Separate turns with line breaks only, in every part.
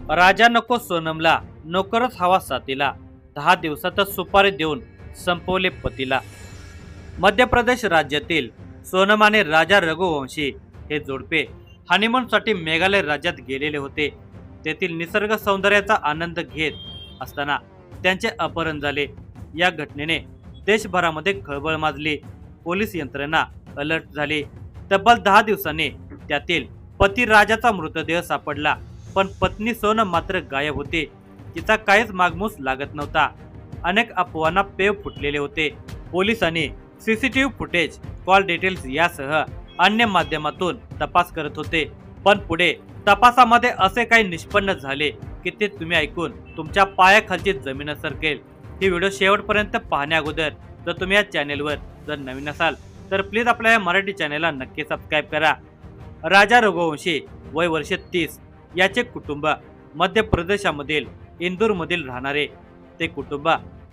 राजा नको सोनमला, नोकरच हवा साथीला, 10 दिवसातच सुपारी देऊन संपवले पतीला. मध्य प्रदेश राज्यातील सोनम आणि राजा रघुवंशी हे जोडपे हनीमूनसाठी मेघालय राज्यात गेलेले होते. तेथील निसर्ग सौंदर्याचा आनंद घेत असताना त्यांचे अपहरण झाले. या घटनेने देशभरामध्ये खळबळ माजली. पोलीस यंत्रणा अलर्ट झाली. तब्बल 10 दिवसांनी त्यातील पती राजाचा मृतदेह सापडला, पण पत्नी सोनम मात्र गायब होती. तिचा काहीच मागमूस लागत नव्हता. अनेक अफवांना पेव फुटलेले होते. पोलिसांनी सीसीटीव्ही फुटेज, कॉल डिटेल्स यासह अन्य माध्यमातून तपास करत होते. पण पुढे तपासामध्ये असे काही निष्पन्न झाले की ते तुम्ही ऐकून तुमच्या पायाखालची जमीन सरकेल. ही व्हिडिओ शेवटपर्यंत पाहण्या अगोदर जर तुम्ही या चॅनेलवर जर नवीन असाल तर प्लीज आपल्या या मराठी चॅनेलला नक्की सबस्क्राईब करा. राजा रघुवंशी वय वर्ष 30, याचे कुटुंब मध्य प्रदेशामधील इंदूरमधील राहणारे. ते कुटुंब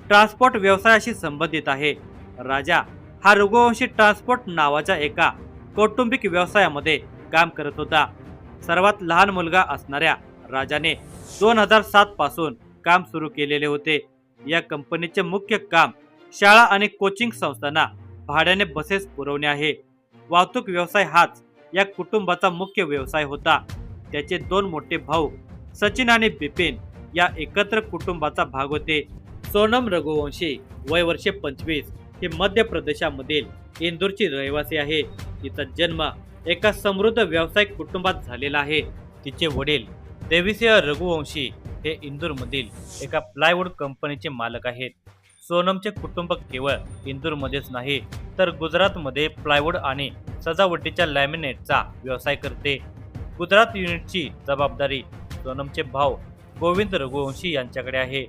ट्रान्सपोर्ट व्यवसायाशी संबंधित आहे. राजा हा रघुवंशी ट्रान्सपोर्ट नावाच्या एका कौटुंबिक व्यवसायामध्ये काम करत होता. सर्वात लहान मुलगा असणाऱ्या राजाने 2007 पासून काम सुरू केलेले होते. या कंपनीचे मुख्य काम शाळा आणि कोचिंग संस्थांना भाड्याने बसेस पुरवणे आहे. वाहतूक व्यवसाय हाच या कुटुंबाचा मुख्य व्यवसाय होता. त्याचे 2 मोठे भाऊ सचिन आणि बिपिन या एकत्र कुटुंबाचा भाग होते. सोनम रघुवंशी वय वर्षे 25 ही मध्य प्रदेशामधील इंदूरची रहिवासी आहे. तिचा जन्म एका समृद्ध व्यावसायिक कुटुंबात झालेला आहे. तिचे वडील देवीसिंह रघुवंशी हे इंदूरमधील एका प्लायवूड कंपनीचे मालक आहेत. सोनमचे कुटुंब केवळ इंदूरमध्येच नाही तर गुजरातमध्ये प्लायवूड आणि सजावटीच्या लॅमिनेटचा व्यवसाय करते. गुजरात युनिटची जबाबदारी सोनमचे भाऊ गोविंद रघुवंशी यांच्याकडे आहे.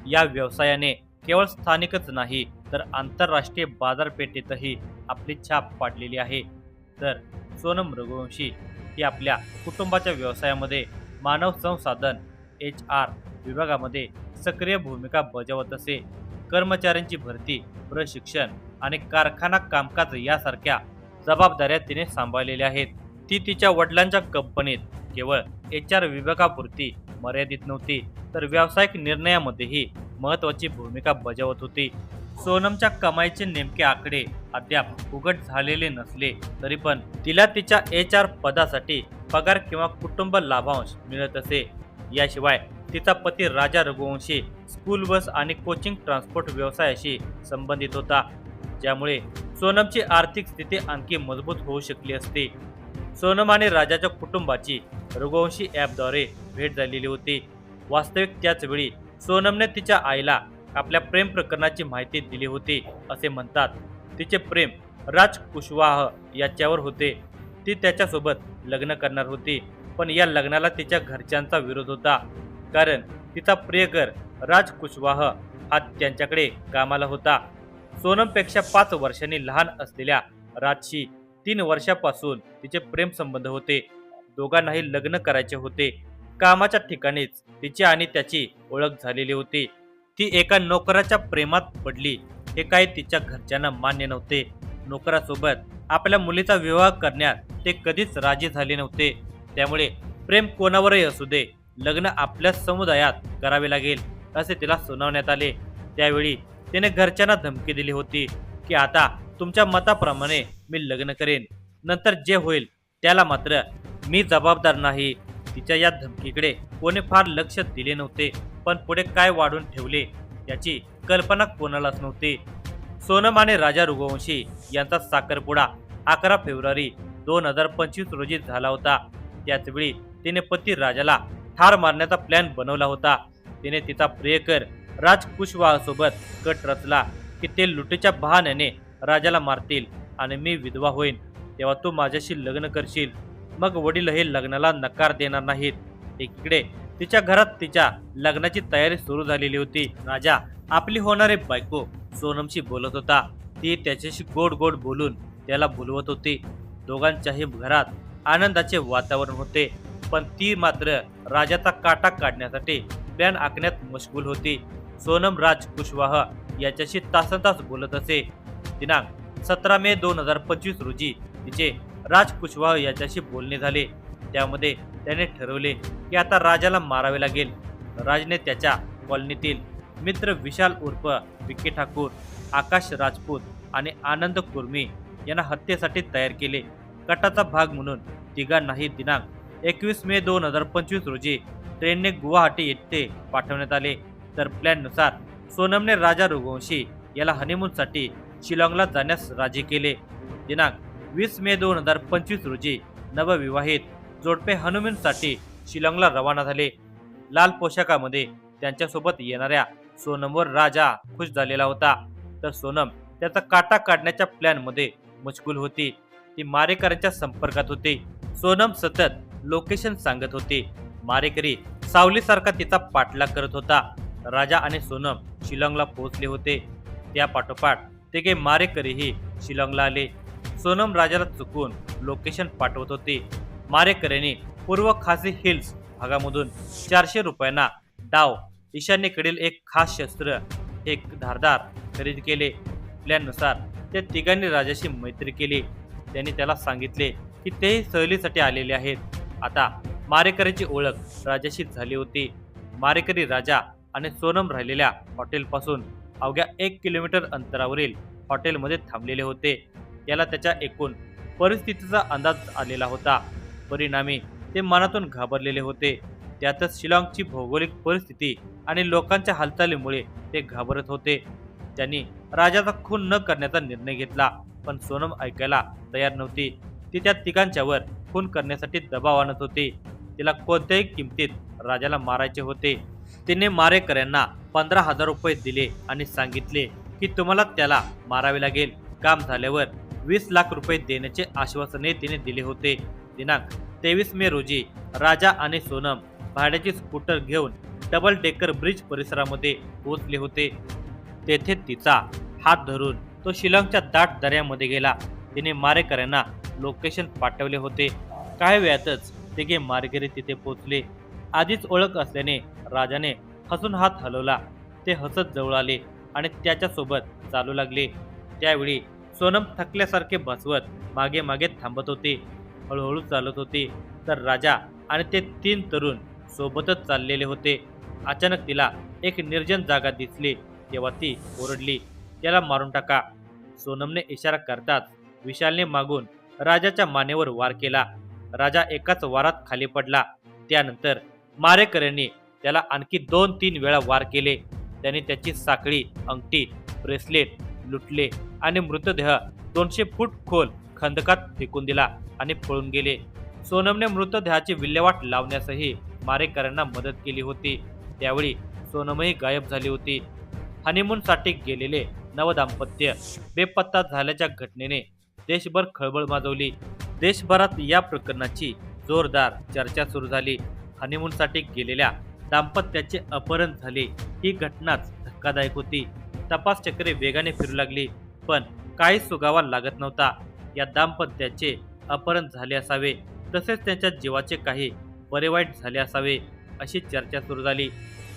या व्यवसायाने केवळ स्थानिकच नाही तर आंतरराष्ट्रीय बाजारपेठेतही आपली छाप पाडलेली आहे. तर सोनम रघुवंशी ही आपल्या कुटुंबाच्या व्यवसायामध्ये मानव संसाधन HR विभागामध्ये सक्रिय भूमिका बजावत असे. कर्मचाऱ्यांची भरती, प्रशिक्षण आणि कारखाना कामकाज यासारख्या जबाबदाऱ्या तिने सांभाळलेल्या आहेत. ती तिच्या वडिलांच्या कंपनीत केवळ HR विभागापुरती मर्यादित नव्हती तर व्यावसायिक निर्णयामध्येही महत्त्वाची भूमिका बजावत होती. सोनमच्या कमाईचे नेमके आकडे अद्याप उघड झालेले नसले तरी पण तिला तिच्या HR पदासाठी पगार किंवा कुटुंब लाभांश मिळत असे. याशिवाय तिचा पती राजा रघुवंशी स्कूल बस आणि कोचिंग ट्रान्सपोर्ट व्यवसायाशी संबंधित होता, ज्यामुळे सोनमची आर्थिक स्थिती आणखी मजबूत होऊ शकली असती. सोनम आणि राजाच्या कुटुंबाची रघुवंशी ॲपद्वारे भेट झालेली होती. वास्तविक त्याच वेळी सोनमने तिच्या आईला आपल्या प्रेम प्रकरणाची माहिती दिली होती असे म्हणतात. तिचे प्रेम राज कुशवाह याच्यावर होते. ती त्याच्यासोबत लग्न करणार होती, पण या लग्नाला तिच्या घरच्यांचा विरोध होता, कारण तिचा प्रियकर राज कुशवाह हा त्यांच्याकडे कामाला होता. सोनमपेक्षा 5 वर्षांनी लहान असलेल्या राजशी 3 वर्षापासून तिचे प्रेम संबंध होते. दोघांनाही लग्न करायचे होते. कामाच्या ठिकाणीच तिची आणि त्याची ओळख झालेली होती. ती एका नोकराच्या प्रेमात पडली हे काही तिच्या घरच्यांना मान्य नव्हते. नोकरासोबत आपल्या मुलीचा विवाह करण्यात ते कधीच राजी झाले नव्हते. त्यामुळे प्रेम कोणावरही असू दे, लग्न आपल्या समुदायात करावे लागेल असे तिला सुनावण्यात आले. त्यावेळी तिने घरच्यांना धमकी दिली होती की आता तुमच्या मताप्रमाणे मी लग्न करेन, नंतर जे होईल त्याला मात्र मी जबाबदार नाही. तिच्या या धमकीकडे कोणी फार लक्ष दिले नव्हते, पण पुढे काय वाढून ठेवले याची कल्पना कोणालाच नव्हती. सोनम आणि राजा रघुवंशी यांचा साखरपुडा 11 फेब्रुवारी 2025 रोजी झाला होता. त्याचवेळी तिने पती राजाला ठार मारण्याचा प्लॅन बनवला होता. तिने तिचा प्रियकर राज कुशवाहसोबत कट रचला की ते लुटीच्या बहाण्याने राजाला मारतील आणि मी विधवा होईन, तेव्हा तू माझ्याशी लग्न करशील. मग वडीलही लग्नाला नकार देणार नाहीत. एकीकडे तिच्या घरात तिच्या लग्नाची तयारी सुरू झालेली होती. राजा आपली होणारी बायको सोनमशी बोलत होता. ती त्याच्याशी गोड गोड बोलून त्याला बोलवत होती. दोघांच्याही घरात आनंदाचे वातावरण होते, पण ती मात्र राजाचा काटा काढण्यासाठी प्लॅन आखण्यात मशगूल होती. सोनम राज कुशवाह याच्याशी तासनतास बोलत असे. दिनांक 17 मे 2025 रोजी तिचे राज कुशवाह याच्याशी बोलणे झाले. त्यामध्ये त्याने ठरवले की आता राजाला मारावे लागेल. राजने त्याच्या कॉलनीतील मित्र विशाल उर्फ विकी ठाकूर, आकाश राजपूत आणि आनंद कुर्मी यांना हत्येसाठी तयार केले. कटाचा भाग म्हणून तिघांनाही दिनांक 21 मे 2025 रोजी ट्रेनने गुवाहाटी येथे पाठवण्यात आले. तर प्लॅननुसार सोनमने राजा रघुवंशी याला हनीमूनसाठी शिलाँगला जाण्यास राजी केले. दिनांक 20 मे 2025 रोजी नवविवाहित जोडपे हनीमूनसाठी शिलाँगला रवाना झाले. लाल पोशाखामध्ये त्यांच्यासोबत येणाऱ्या सोनमवर राजा खुश झालेला होता, तर सोनम त्याचा काटा काढण्याच्या प्लॅनमध्ये मशगूल होती. ती मारेकऱ्यांच्या संपर्कात होती. सोनम सतत लोकेशन सांगत होती. मारेकरी सावलीसारखा तिचा पाठलाग करत होता. राजा आणि सोनम शिलाँगला पोहोचले होते. त्या पाठोपाठ तिघे मारेकरीही शिलाँगला आले. सोनम राजाला चुकून लोकेशन पाठवत होती. मारेकऱ्यांनी पूर्व खासी हिल्स भागामधून 400 रुपयांना डाव ईशान्येकडील एक खास शस्त्र एक धारदार खरेदी केले. प्लॅननुसार त्या तिघांनी राजाशी मैत्री केली. त्यांनी त्याला सांगितले की तेही सहलीसाठी आलेले आहेत. आता मारेकऱ्याची ओळख राजाशी झाली होती. मारेकरी राजा आणि सोनम राहिलेल्या हॉटेलपासून अवघ्या 1 किलोमीटर अंतरावरील हॉटेलमध्ये थांबलेले होते. त्याला त्याच्या एकूण परिस्थितीचा अंदाज आलेला होता. परिणामी ते मनातून घाबरलेले होते. त्यातच शिलाँगची भौगोलिक परिस्थिती आणि लोकांच्या हालचालीमुळे ते घाबरत होते. त्यांनी राजाचा खून न करण्याचा निर्णय घेतला, पण सोनम ऐकायला तयार नव्हती. ती त्या तिघांच्यावर खून करण्यासाठी दबाव आणत होती. तिला कोणत्याही किमतीत राजाला मारायचे होते. तिने मारेकऱ्यांना 15,000 रुपये दिले आणि सांगितले की तुम्हाला त्याला मारावे लागेल. काम झाल्यावर 20 लाख रुपये देण्याचे आश्वासनही तिने दिले होते. दिनांक 23 मे रोजी राजा आणि सोनम भाड्याची स्कूटर घेऊन डबल डेकर ब्रिज परिसरामध्ये पोहोचले होते. तेथे तिचा हात धरून तो शिलाँगच्या दाट दऱ्यामध्ये गेला. तिने मारेकऱ्यांना लोकेशन पाठवले होते. काही वेळातच तिघे मारेकरी तिथे पोहोचले. आधीच ओळख असल्याने राजाने हसून हात हलवला. ते हसत जवळ आले आणि त्याच्यासोबत चालू लागले. त्यावेळी सोनम थकल्यासारखे बसवत मागे मागे थांबत होती. हळूहळू चालत होती. तर राजा आणि ते 3 तरुण सोबतच चाललेले होते. अचानक तिला एक निर्जन जागा दिसली. तेव्हा ती ओरडली, त्याला मारून टाका. सोनमने इशारा करताच विशालने मागून राजाच्या मानेवर वार केला. राजा एकाच वारात खाली पडला. त्यानंतर मारेकऱ्यांनी त्याला आणखी 2-3 वेळा वार केले. त्यांनी त्याची साखळी, अंगठी, ब्रेसलेट लुटले आणि मृतदेह 200 फूट खोल खंदकात फेकून दिला आणि पळून गेले. सोनमने मृतदेहाची विल्हेवाट लावण्यासही मारेकऱ्यांना मदत केली होती. त्यावेळी सोनमही गायब झाली होती. हनीमूनसाठी गेलेले नवदाम्पत्य बेपत्ता झाल्याच्या घटनेने देशभर खळबळ माजवली. देशभरात या प्रकरणाची जोरदार चर्चा सुरू झाली. हनीमूनसाठी गेलेल्या दाम्पत्याचे अपहरण झाले ही घटनाच धक्कादायक होती. तपास चक्रे वेगाने फिरू लागली, पण काही सुगावा लागत नव्हता. या दाम्पत्याचे अपहरण झाले असावे, तसेच त्यांच्या जीवाचे काही बरे वाईट झाले असावे अशी चर्चा सुरू झाली.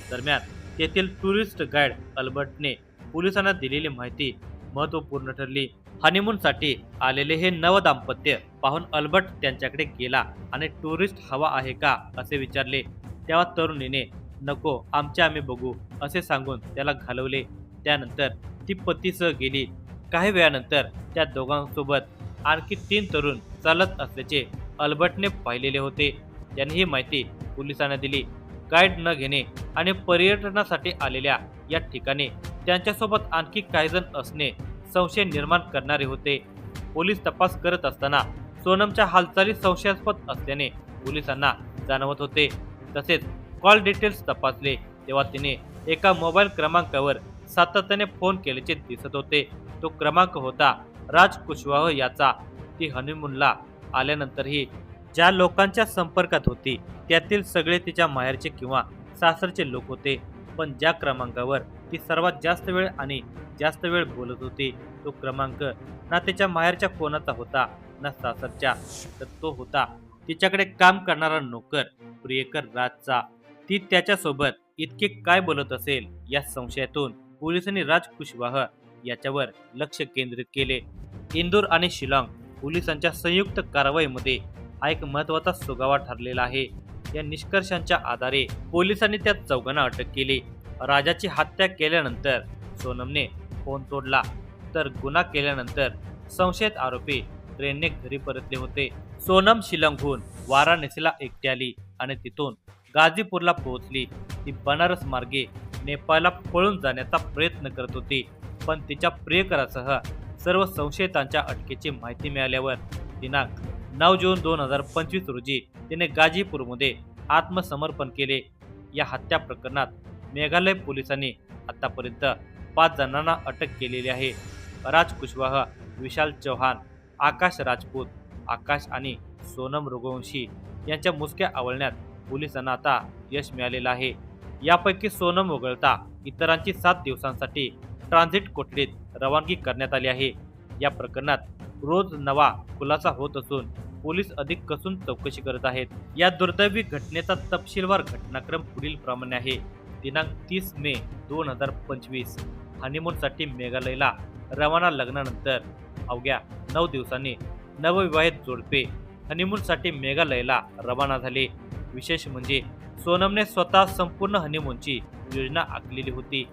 दरम्यान तेथील टुरिस्ट गाईड अल्बर्टने पोलिसांना दिलेली माहिती महत्त्वपूर्ण ठरली. हनीमूनसाठी आलेले हे नवदाम्पत्य पाहून अल्बर्ट त्यांच्याकडे गेला आणि टुरिस्ट हवा आहे का असे विचारले. तेव्हा तरुणीने नको, आम्ही बघू असे सांगून त्याला घालवले. त्यानंतर ती पतीसह गेली. काही वेळानंतर त्या दोघांसोबत आणखी 3 तरुण चालत असल्याचे अल्बर्टने पाहिलेले होते. त्यांनी ही माहिती पोलिसांना दिली. गाईड न घेणे आणि पर्यटनासाठी आलेल्या या ठिकाणी त्यांच्यासोबत आणखी काही जण असणे संशय निर्माण करणारे होते. पोलीस तपास करत असताना सोनमच्या हालचाली संशयास्पद असल्याने पोलिसांना जाणवत होते. तसेच कॉल डिटेल्स तपासले तेव्हा तिने एका मोबाईल क्रमांकावर सातत्याने फोन केल्याचे दिसत होते. तो क्रमांक होता राज कुशवाह याचा. ती हनीमूनला आल्यानंतरही ज्या लोकांच्या संपर्कात होती त्यातील सगळे तिच्या माहेरचे किंवा सासरचे लोक होते. पण ज्या क्रमांकावर ती सर्वात जास्त वेळ आणि जास्त वेळ बोलत होती तो क्रमांक ना तिच्या माहेरच्या कोणाचा होता ना सासरच्या, तर तो होता तिच्याकडे काम करणारा नोकर प्रियकर राजचा. ती त्याच्यासोबत इतके काय बोलत असेल या संशयातून पोलिसांनी राज कुशवाह याच्यावर लक्ष केंद्रित केले. इंदूर आणि शिलाँग पोलिसांच्या संयुक्त कारवाईमध्ये हा एक महत्वाचा सुगावा ठरलेला आहे. या निष्कर्षांच्या आधारे पोलिसांनी त्या चौघांना अटक केली. राजाची हत्या केल्यानंतर सोनमने फोन तोडला, तर गुन्हा केल्यानंतर संशयित आरोपी ट्रेनने घरी परतले होते. सोनम शिलाँगहून वाराणसीला एकटी आली आणि तिथून गाझीपूरला पोहोचली. ती बनारस मार्गे नेपाळला पळून जाण्याचा प्रयत्न करत होती, पण तिच्या प्रियकरासह सर्व संशयितांच्या अटकेची माहिती मिळाल्यावर दिनांक 9 जून 2025 रोजी तिने गाझीपूरमध्ये आत्मसमर्पण केले. या हत्या प्रकरणात मेघालय पोलिसांनी आतापर्यंत 5 जणांना अटक केलेली आहे. राज कुशवाहा, विशाल चौहान, आकाश राजपूत, आकाश आणि सोनम रघुवंशी यांच्या मुसक्या आवळण्यात पोलिसांना आता यश मिळालेलं आहे. यापैकी सोनम वगळता इतरांची 7 दिवसांसाठी ट्रान्झिट कोठडीत रवानगी करण्यात आली आहे. या प्रकरणात रोज नवा खुलासा होत असून पोलीस अधिक कसून चौकशी करत आहेत. या दुर्दैवी घटनेचा तपशीलवार घटनाक्रम पुढील प्रमाणे आहे. दिनांक 30 मे 2025 हनीमूनसाठी मेघालयला रवाना. लग्नानंतर अवघ्या 9 दिवसांनी नवविवाहित जोडपे हनीमूनसाठी मेघालयला रवाना झाले. विशेष म्हणजे सोनमने स्वतः संपूर्ण हनीमूनची योजना आखलेली होती.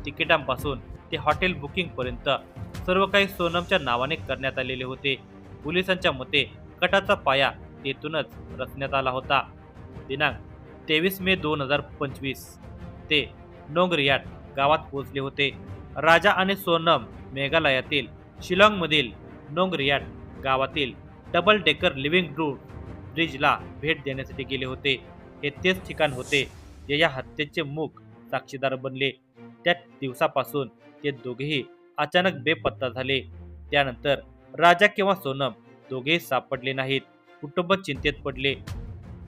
तिकिटांपासून ते हॉटेल बुकिंग पर्यंत सर्व काही सोनमच्या नावाने करण्यात आलेले होते. पोलिसांच्या मते कटाचा पाया तेथूनच रचण्यात आला होता. दिनांक 23 मे 2025 ते नोंगरियाट गावात पोहोचले होते. राजा आणि सोनम मेघालयातील शिलाँगमधील नोंगरियाट गावातील डबल डेकर लिव्हिंग रूट ब्रिजला भेट देण्यासाठी गेले होते. हे तेच ठिकाण होते जे या हत्येचे मूक साक्षीदार बनले. त्या दिवसापासून ते दोघेही अचानक बेपत्ता झाले. त्यानंतर राजा किंवा सोनम दोघेही सापडले नाहीत. कुटुंब चिंतेत पडले.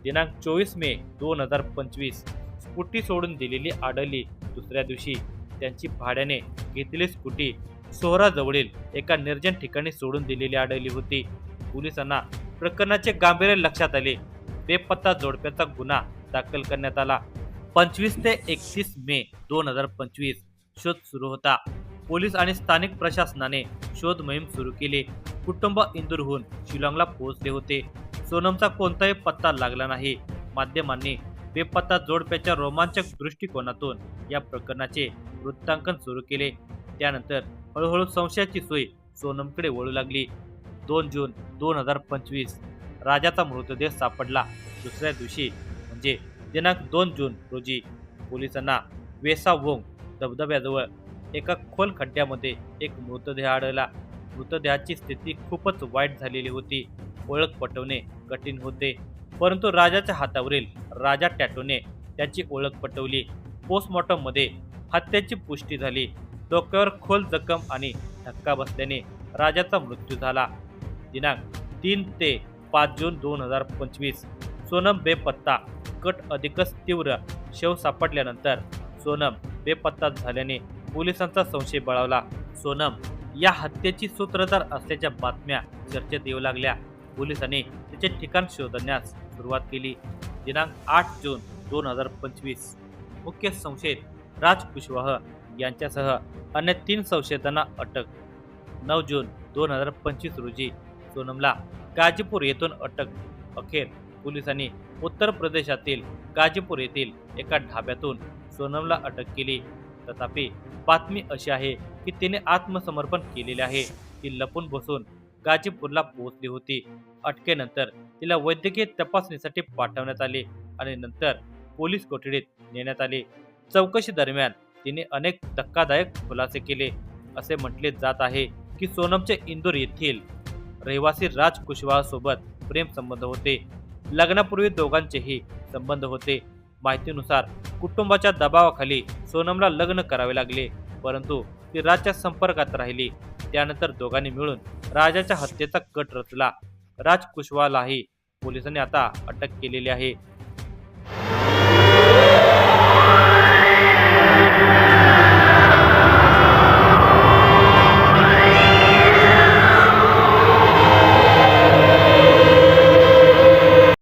दिनांक 24 मे 2025 स्कूटी सोडून दिलेली आढळली. दुसऱ्या दिवशी त्यांची भाड्याने घेतलेली स्कूटी सोहराजवळील एका निर्जन ठिकाणी सोडून दिलेली आढळली होती. पोलिसांना प्रकरणाचे गांभीर्य लक्षात आले. बेपत्ता जोडप्याचा गुन्हा दाखल करण्यात आला. 25 ते 31 मे 2025 शोध सुरू होता. पोलीस आणि स्थानिक प्रशासनाने शोध मोहीम सुरू केली. कुटुंब इंदूरहून शिलाँगला पोहोचले होते. सोनमचा कोणताही पत्ता लागला नाही. माध्यमांनी बेपत्ता जोडप्याच्या रोमांचक दृष्टिकोनातून या प्रकरणाचे वृत्तांकन सुरू केले. त्यानंतर हळूहळू संशयाची सोय सोनमकडे वळू लागली. 2 जून 2025 राजाचा मृतदेह सापडला. दुसऱ्या दिवशी म्हणजे दिनांक 2 जून रोजी पोलिसांना वेसा वोंग धबधब्याजवळ एका खोल खड्ड्यामध्ये एक मृतदेह आढळला. मृतदेहाची स्थिती खूपच वाईट झालेली होती. ओळख पटवणे कठीण होते, परंतु राजाच्या हातावरील राजा टॅटूने त्याची ओळख पटवली. पोस्टमॉर्टममध्ये हत्येची पुष्टी झाली. डोक्यावर खोल जखम आणि धक्का बसल्याने राजाचा मृत्यू झाला. दिनांक 3 ते 5 जून 2025 सोनम बेपत्ता. कट अधिकच तीव्र. शव सापडल्यानंतर सोनम बेपत्ता झाल्याने पोलिसांचा संशय बळावला. सोनम या हत्येची सूत्रधार असल्याच्या बातम्या चर्चेत येऊ लागल्या. पोलिसांनी त्याचे ठिकाण शोधण्यास सुरुवात केली. दिनांक 8 जून 2025 मुख्य संशयित राज कुशवाहा यांच्यासह अन्य 3 संशयितांना अटक. 9 जून 2025 रोजी सोनमला गाझीपूर येथून अटक. अखेर पोलिसांनी उत्तर प्रदेशातील गाझीपूर येथील एका ढाब्यातून सोनमला अटक केली. तथापि बातमी अशी आहे की तिने आत्मसमर्पण केलेले आहे. ती लपून बसून गाझीपूरला पोहोचली होती. अटकेनंतर तिला वैद्यकीय तपासणीसाठी पाठवण्यात आले आणि नंतर पोलीस कोठडीत नेण्यात आले. चौकशी दरम्यान तिने अनेक धक्कादायक खुलासे केले. असे म्हटले जात आहे की सोनमचे इंदूर येथील रहिवासी राज कुशवाहा सोबत प्रेम संबंध होते. लग्नापूर्वी दोघांचेही संबंध होते. माहितीनुसार कुटुंबाच्या दबावाखाली सोनमला लग्न करावे लागले, परंतु ती राजच्या संपर्कात राहिली. त्यानंतर दोघांनी मिळून राजाच्या हत्येचा कट रचला. राज कुशवाहालाही पोलिसांनी आता अटक केलेली आहे.